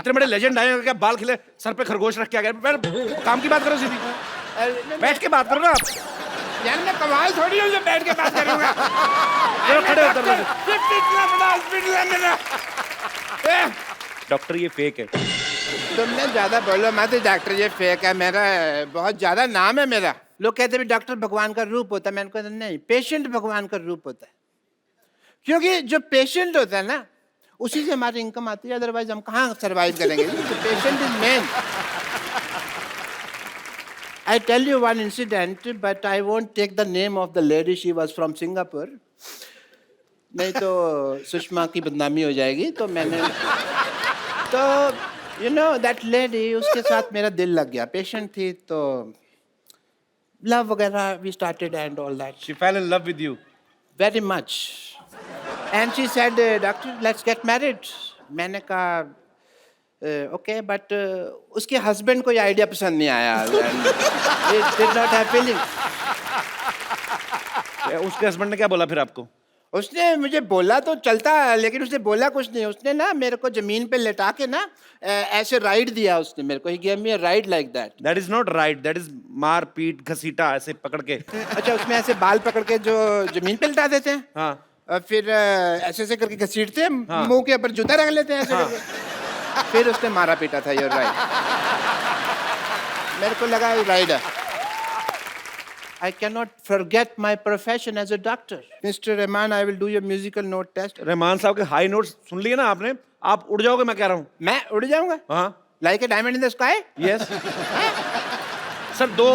इतने बड़े लेजेंड आए हैं, क्या बाल खिले, सर पे खरगोश रख के आ गए। काम की बात करो सीधी, बैठ के बात करो ना आप। यार मैं कमाल थोड़ी हूँ जो बैठ के बात करूंगा। चलो खड़े हो दरवाजे। इतना बड़ा हॉस्पिटल है मेरा। डॉक्टर ये फेक है। तुमने ज्यादा बोलो मत डॉक्टर, ये फेक है। मेरा बहुत ज्यादा नाम है मेरा। लोग कहते हैं डॉक्टर भगवान का रूप होता है, मैंने कहा नहीं, पेशेंट भगवान का रूप होता है। क्योंकि जो पेशेंट होता है ना, उसी से हमारी इनकम आती है, अदरवाइज हम कहाँ सरवाइव करेंगे। Patient is main. I tell you one incident, but I won't take the name of the lady. She was from Singapore. नहीं तो सुषमा की बदनामी हो जाएगी। तो मैंने तो you know that lady, उसके साथ मेरा दिल लग गया। पेशेंट थी तो लव वगैरह we started and all that. She fell in love with you. Very much. And she said, doctor, let's get married. मैंने कहा ओके, बट उसके हस्बैंड को ये आइडिया पसंद नहीं आया। It did not have feelings. उसके हस्बैंड ने क्या बोला फिर आपको? उसने मुझे बोला तो चलता, लेकिन उसने बोला कुछ नहीं। उसने ना मेरे को जमीन पे लेटा के ना ऐसे राइड दिया उसने मेरे को। He gave me a ride like that. That is not right. That is मार पीट घसीटा ऐसे पकड़ के। अच्छा, उसमें ऐसे बाल पकड़ के जो जमीन पे लेटा देते हैं। हाँ। और फिर ऐसे ऐसे करके घसीटते हैं, हाँ। मुंह के ऊपर जूता रख लेते हैं ऐसे हाँ। करके। फिर उसने मारा पीटा था। Your right. मेरे को लगा rider. I cannot forget my profession as a doctor. Mr. Rahman, I will do your musical note test. Rahman साहब के हाई नोट्स सुन लिए ना आपने? आप उड़ जाओगे, मैं कह रहा हूँ। मैं उड़ जाऊंगा? हाँ। Like a diamond in the sky? Yes. Sir 2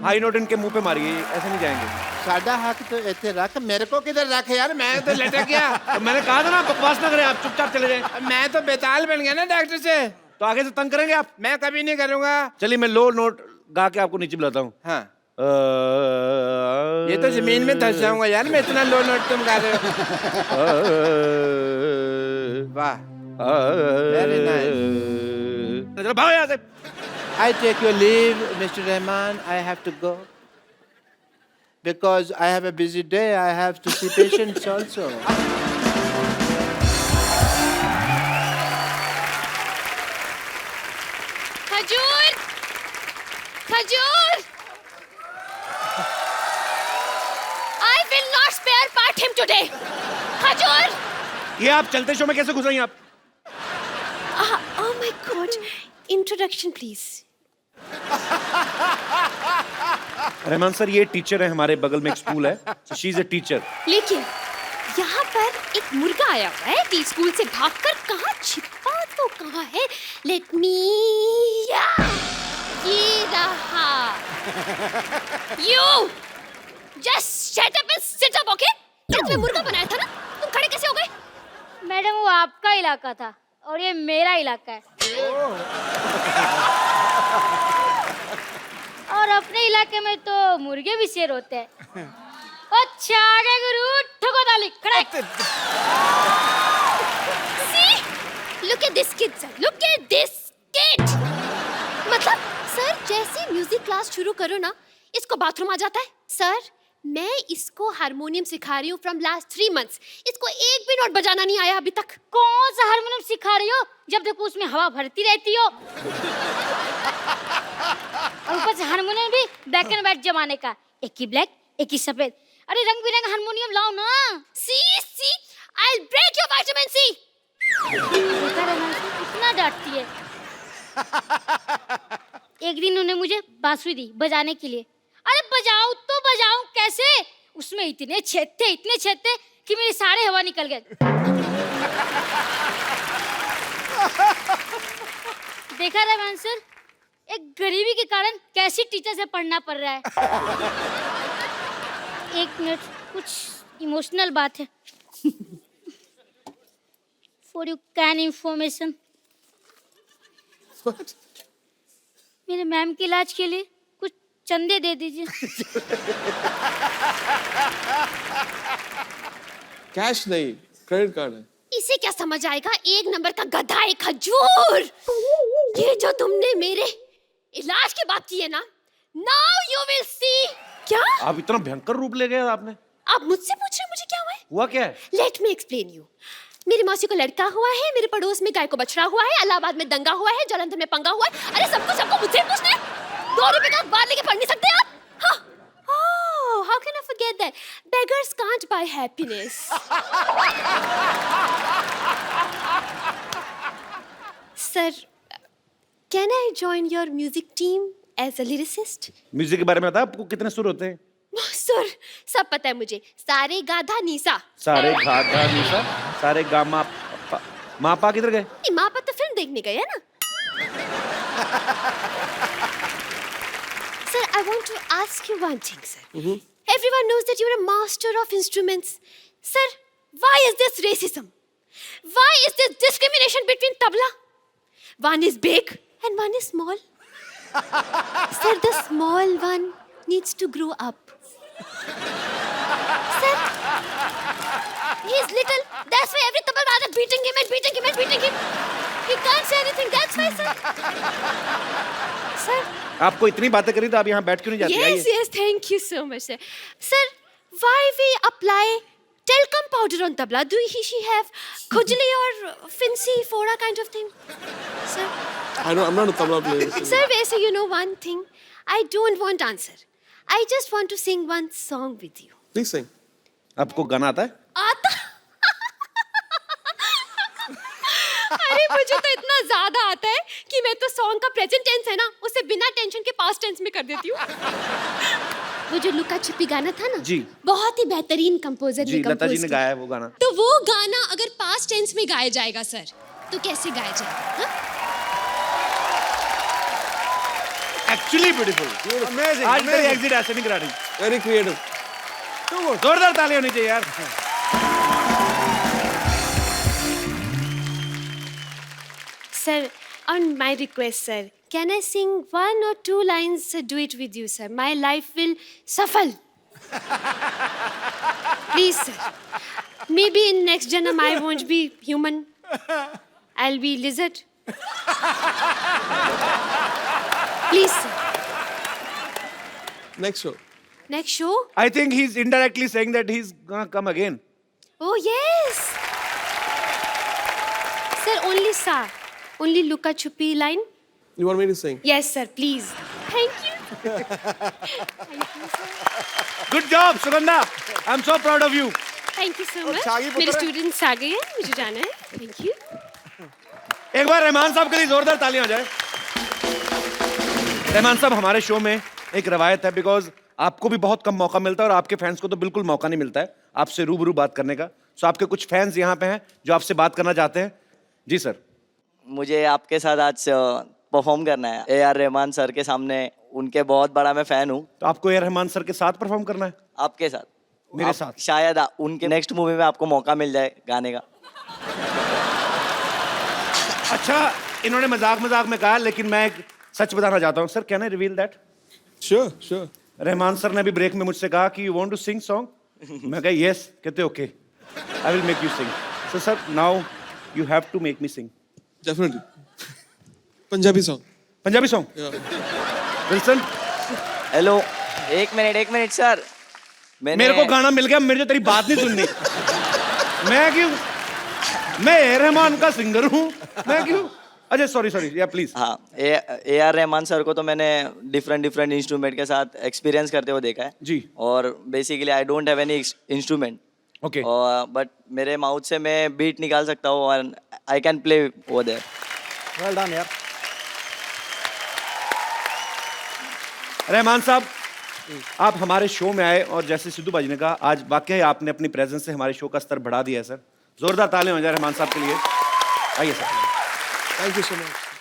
high note इनके मुंह पे मारिए, ऐसे नहीं जाएंगे। सादा हक तो ऐसे रख, मेरे को किधर रख यार, मैं तो लटक गया। तो मैंने कहा था ना बकवास ना करें, आप चुपचाप चले जाएं। मैं तो बेताल बन गया ना डॉक्टर से। तो आगे से तंग करेंगे आप? मैं कभी नहीं करूंगा। चलिए मैं लो नोट गा के आपको नीचे बुलाता हूँ। हाँ। ये तो जमीन में धंस जाऊंगा यार, मैं इतना लो नोट तुम गा रहे हो। वाह, वेरी नाइस। चलो भागो यहाँ से। I take your leave, Mr. Rahman. I have to go because I have a busy day. I have to see patients also. खजूर, खजूर। I will not spare part him today. खजूर। ये आप चलते शो में कैसे घुस रही हैं आप? Oh my God. Introduction, please. Rahman sir ये टीचर है, हमारे बगल में एक स्कूल है, शी इज अ टीचर। लेकिन यहाँ पर एक मुर्गा आया हुआ है टी स्कूल से भागकर। कहाँ छिपा तो कहाँ है? लेट मी, ये रहा। You just shut up and sit up, okay? ये तुम्हें मुर्गा बनाया था ना? तुम खड़े कैसे हो गए? मैडम वो आपका इलाका था और ये मेरा इलाका है। और अपने इलाके में तो मुर्गे भी शेर होते हैं। अच्छा आगे गुरु, ठोको ताली, खड़े। See? Look at this kid, sir. Look at this kid. मतलब सर जैसे म्यूजिक क्लास शुरू करो ना, इसको बाथरूम आ जाता है। सर मैं इसको हारमोनियम सिखा रही हूँ फ्रॉम लास्ट 3 months। इसको एक भी नोट बजाना नहीं आया अभी तक। कौन सा हारमोनियम सिखा रही हो? जब देखो उसमें हवा भरती रहती हो। और ऊपर से हारमोनियम भी ब्लैक एंड व्हाइट जमाने का, एक ही ब्लैक एक ही सफेद। अरे रंग बिरंगा हारमोनियम लाओ ना। See, I'll break your vitamin C. देखा रहमान सिंह कितना डांटती है। एक दिन उन्होंने मुझे बांसुरी दी बजाने के लिए। अरे बजाऊं तो बजाऊं कैसे? उसमें इतने छेद थे कि मेरी सारे हवा निकल गए। देखा रहमान सर, एक गरीबी के कारण कैसी टीचर से पढ़ना पड़ रहा है। एक मिनट, कुछ इमोशनल बात है। फॉर यू कैन इंफॉर्मेशन, मेरे मैम के इलाज के लिए कुछ चंदे दे दीजिए। कैश नहीं, क्रेडिट कार्ड है। इसे क्या समझ आएगा? 1 नंबर का गधा है खजूर। ये जो तुमने मेरे इलाज की बात की है ना, नाउ यू विल सी। क्या आप इतना भयंकर रूप ले गए आपने? आप मुझसे पूछ रहे हैं मुझे क्या हुआ है? हुआ क्या है? Let me explain you. मेरी मौसी को लड़का हुआ है, मेरे पड़ोस में गाय को बछड़ा हुआ है, इलाहाबाद में दंगा हुआ है, जालंधर में पंगा हुआ है। अरे सबको मुझसे पूछना है। 2 रुपए का अखबार लेके पढ़ नहीं सकते आप? हाँ। Oh, how can I forget that? Beggars can't buy happiness. Sir, can I join your music team as a lyricist? Music के बारे में बता, आपको कितने सुर होते हैं? सर, सब पता है मुझे। सारे गाधा नीसा। सारे गा गा निशा, सारे गा मा पा। माँ पा किधर गए? नहीं, माँ तो फिल्म देखने गए है ना। Sir, I want to ask you one thing, sir. Everyone knows that you're a master of instruments. Sir, why is this racism? Why is this discrimination between tabla? One is big and one is small. Sir, the small one needs to grow up. Sir, he's little. That's why every tabla are beating him and beating him and beating him. He can't say anything. That's why, sir. Sir. आपको इतनी बातें करी तो आप यहाँ बैठ क्यों नहीं जाती? Yes, yes, thank you so much, sir. Sir, why we apply talcum powder on tabla? Do she have khujli or fincy fora kind of thing? Sir, I'm not a tabla player. sir, वैसे you know one thing, I don't want answer. I just want to sing one song with you. Please sing. आपको गाना आता है? आता? अरे मुझे तो इतना ज्यादा आता है कि मैं तो सॉन्ग का प्रेजेंट टेंस है ना, उसे बिना टेंशन के पास्ट टेंस में कर देती हूँ। वो जो लुका छिपी गाना था ना, जी, बहुत ही बेहतरीन कंपोजर जी, लता जी ने गाया है वो गाना। तो वो गाना अगर पास्ट टेंस में गाया जाएगा सर, तो कैसे गाया जाएगा? Actually beautiful. Amazing. आज तेरी एग्जिट ऐसे नहीं करा रही। Very creative. जोरदार तालियां होनी चाहिए यार। Sir, on my request, sir, can I sing 1 or 2 lines duet with you, sir? My life will suffer. Please, sir. Maybe in next janam I won't be human. I'll be lizard. Please, sir. Next show. Next show? I think he's indirectly saying that he's gonna come again. Oh, yes. Sir, only sa. Only Luka Chupi line. You want me to sing? Yes, sir, please. Thank you. Good job, Sugandha. I'm so proud of you. Thank you so much. शागी पुत्र मेरे है। Students आ गए हैं, मुझे जाना है। Thank you. एक बार रहमान साहब के लिए जोरदार तालियां हो जाए। रहमान साहब, हमारे शो में एक रवायत है, बिकॉज आपको भी बहुत कम मौका मिलता है और आपके फैंस को तो बिल्कुल मौका नहीं मिलता है आपसे रूबरू बात करने का। सो आपके कुछ फैंस यहाँ पे हैं जो आपसे बात करना चाहते हैं। जी सर। मुझे आपके साथ आज परफॉर्म करना है AR रहमान सर के सामने। उनके बहुत बड़ा मैं फैन हूँ। तो आपको AR रहमान सर के साथ परफॉर्म करना है? आपके साथ, मेरे साथ? शायद उनके नेक्स्ट मूवी में आपको मौका मिल जाए गाने का। अच्छा, इन्होंने मजाक में कहा, लेकिन मैं एक सच बताना चाहता हूँ। Sir, can I reveal that? Sure, sure. Rahman sir ने अभी ब्रेक में मुझसे कहा कि you want to sing song. मैं कहा यस। कहते okay, I will make you sing. So sir, now you have to make me sing. Definitely. Punjabi song. Punjabi song? Yeah. Wilson, hello, एक मिनट सर। मेरे को गाना मिल गया, मेरे को तेरी बात नहीं सुननी। मैं क्यों? मैं AR रहमान का सिंगर हूँ, मैं क्यों? अच्छा, सॉरी, या प्लीज। हाँ, AR रहमान सर को तो मैंने डिफरेंट इंस्ट्रूमेंट के साथ एक्सपीरियंस करते हुए देखा है जी। और basically I don't have any instrument, okay, but मेरे माउथ से मैं बीट निकाल सकता हूँ और I can play over there. Well done यार। रहमान साहब, आप हमारे शो में आए और जैसे सिद्धू बाजी ने कहा, आज वाकई आपने अपनी प्रेजेंस से हमारे शो का स्तर बढ़ा दिया है सर। जोरदार तालियां हो जाए रहमान साहब के लिए। आइए sir. Thank you so much.